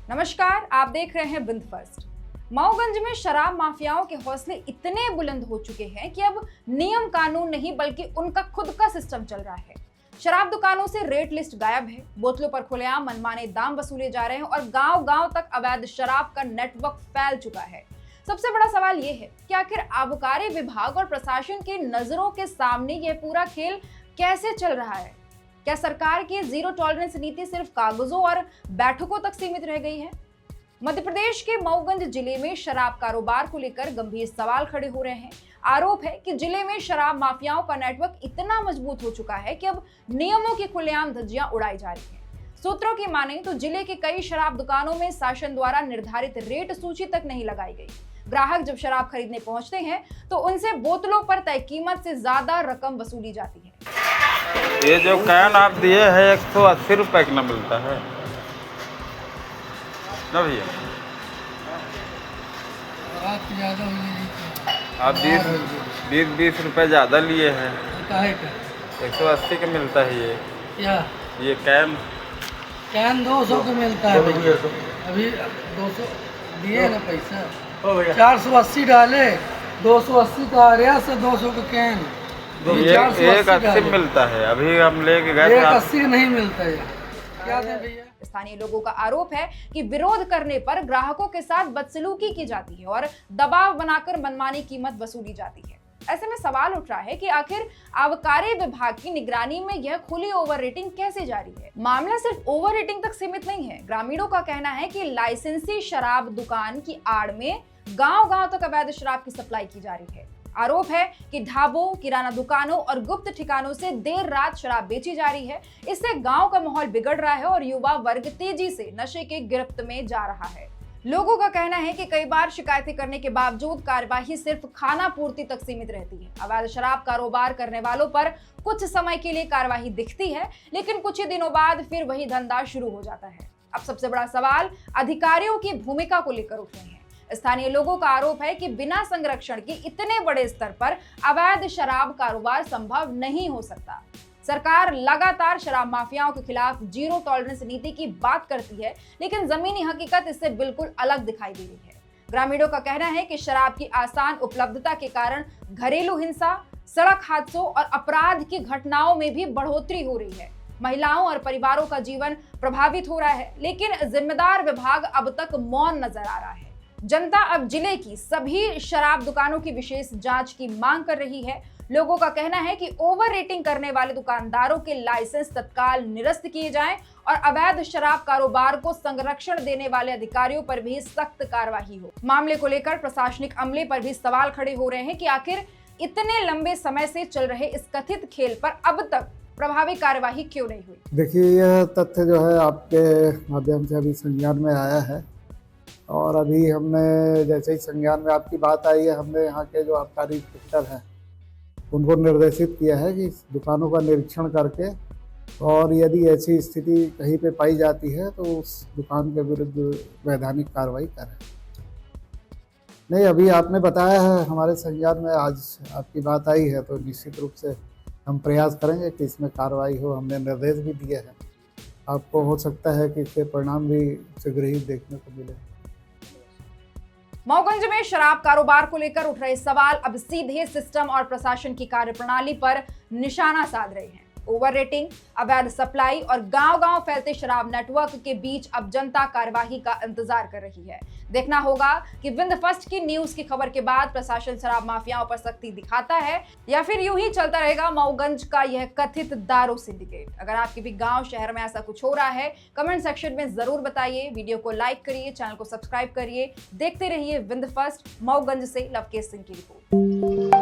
नमस्कार, आप देख रहे हैं विंद फर्स्ट। मऊगंज में शराब माफियाओं के हौसले इतने बुलंद हो चुके हैं कि अब नियम कानून नहीं बल्कि उनका खुद का सिस्टम चल रहा है। शराब दुकानों से रेट लिस्ट गायब है, बोतलों पर खुलेआम मनमाने दाम वसूले जा रहे हैं और गांव-गांव तक अवैध शराब का नेटवर्क फैल चुका है। सबसे बड़ा सवाल ये है कि आखिर आबकारी विभाग और प्रशासन की नजरों के सामने यह पूरा खेल कैसे चल रहा है? क्या सरकार की जीरो टॉलरेंस नीति सिर्फ कागजों और बैठकों तक सीमित रह गई है? मध्य प्रदेश के मऊगंज जिले में शराब कारोबार को लेकर गंभीर सवाल खड़े हो रहे हैं। आरोप है कि जिले में शराब माफियाओं का नेटवर्क इतना मजबूत हो चुका है कि अब नियमों की खुलेआम धज्जियां उड़ाई जा रही हैं। सूत्रों की माने तो जिले के कई शराब दुकानों में शासन द्वारा निर्धारित रेट सूची तक नहीं लगाई गई। ग्राहक जब शराब खरीदने पहुंचते हैं तो उनसे बोतलों पर तय कीमत से ज्यादा रकम वसूली जाती है। ये जो कैन आप दिए है 180 रुपए का मिलता है ना भैया। आप 20 रुपए ज़्यादा लिए हैं। 180 का मिलता है ये कैन 200 का मिलता है भैया। अभी 200 दिए ना पैसा, 480 डाले, 280 का आ रहा से 200 का कैन। एक 80 मिलता है, अभी हम लेके गए 80 नहीं मिलता है। क्या दें भैया? स्थानीय लोगों का आरोप है कि विरोध करने पर ग्राहकों के साथ बदसलूकी की जाती है और दबाव बनाकर मनमानी कीमत वसूली जाती है। ऐसे में सवाल उठ रहा है कि आखिर आबकारी विभाग की निगरानी में यह खुली ओवर रेटिंग कैसे जारी है? मामला सिर्फ ओवर रेटिंग तक सीमित नहीं है। ग्रामीणों का कहना है कि लाइसेंसी शराब दुकान की आड़ में गांव-गांव तक अवैध शराब की सप्लाई की जा रही है। आरोप है कि ढाबों, किराना दुकानों और गुप्त ठिकानों से देर रात शराब बेची जा रही है। इससे गांव का माहौल बिगड़ रहा है और युवा वर्ग तेजी से नशे के गिरफ्त में जा रहा है। लोगों का कहना है कि कई बार शिकायतें करने के बावजूद कार्यवाही सिर्फ खाना पूर्ति तक सीमित रहती है। अवैध शराब कारोबार करने वालों पर कुछ समय के लिए कार्यवाही दिखती है, लेकिन कुछ ही दिनों बाद फिर वही धंधा शुरू हो जाता है। अब सबसे बड़ा सवाल अधिकारियों की भूमिका को लेकर उठ रहे हैं। स्थानीय लोगों का आरोप है कि बिना संरक्षण के इतने बड़े स्तर पर अवैध शराब कारोबार संभव नहीं हो सकता। सरकार लगातार शराब माफियाओं के खिलाफ जीरो टॉलरेंस नीति की बात करती है, लेकिन जमीनी हकीकत इससे बिल्कुल अलग दिखाई दे रही है। ग्रामीणों का कहना है कि शराब की आसान उपलब्धता के कारण घरेलू हिंसा, सड़क हादसों और अपराध की घटनाओं में भी बढ़ोतरी हो रही है। महिलाओं और परिवारों का जीवन प्रभावित हो रहा है, लेकिन जिम्मेदार विभाग अब तक मौन नजर आ रहा है। जनता अब जिले की सभी शराब दुकानों की विशेष जांच की मांग कर रही है। लोगों का कहना है कि ओवर रेटिंग करने वाले दुकानदारों के लाइसेंस तत्काल निरस्त किए जाएं और अवैध शराब कारोबार को संरक्षण देने वाले अधिकारियों पर भी सख्त कार्रवाई हो। मामले को लेकर प्रशासनिक अमले पर भी सवाल खड़े हो रहे हैं कि आखिर इतने लंबे समय से चल रहे इस कथित खेल पर अब तक प्रभावी कार्यवाही क्यों नहीं हुई? देखिए, यह तथ्य जो है आपके माध्यम से अभी संज्ञान में आया है और अभी हमने जैसे ही संज्ञान में आपकी बात आई है, हमने यहाँ के जो आबकारी इंस्पेक्टर हैं उनको निर्देशित किया है कि इस दुकानों का निरीक्षण करके और यदि ऐसी स्थिति कहीं पे पाई जाती है तो उस दुकान के विरुद्ध वैधानिक कार्रवाई करें। नहीं, अभी आपने बताया है हमारे संज्ञान में, आज आपकी बात आई है तो निश्चित रूप से हम प्रयास करेंगे कि इसमें कार्रवाई हो। हमने निर्देश भी दिए हैं, आपको हो सकता है कि इसके परिणाम भी शीघ्र ही देखने को मिले। मऊगंज में शराब कारोबार को लेकर उठ रहे सवाल अब सीधे सिस्टम और प्रशासन की कार्यप्रणाली पर निशाना साध रहे हैं। ओवर रेटिंग, अवैध सप्लाई और गांव-गांव फैलते शराब नेटवर्क के बीच अब जनता कार्यवाही का इंतजार कर रही है। देखना होगा कि विंद फर्स्ट की न्यूज की खबर के बाद प्रशासन शराब माफियाओं पर सख्ती दिखाता है या फिर यूं ही चलता रहेगा मऊगंज का यह कथित दारू सिंडिकेट। अगर आपके भी गांव शहर में ऐसा कुछ हो रहा है, कमेंट सेक्शन में जरूर बताइए। वीडियो को लाइक करिए, चैनल को सब्सक्राइब करिए। देखते रहिए विंद फर्स्ट। मऊगंज से लवकेश सिंह की रिपोर्ट।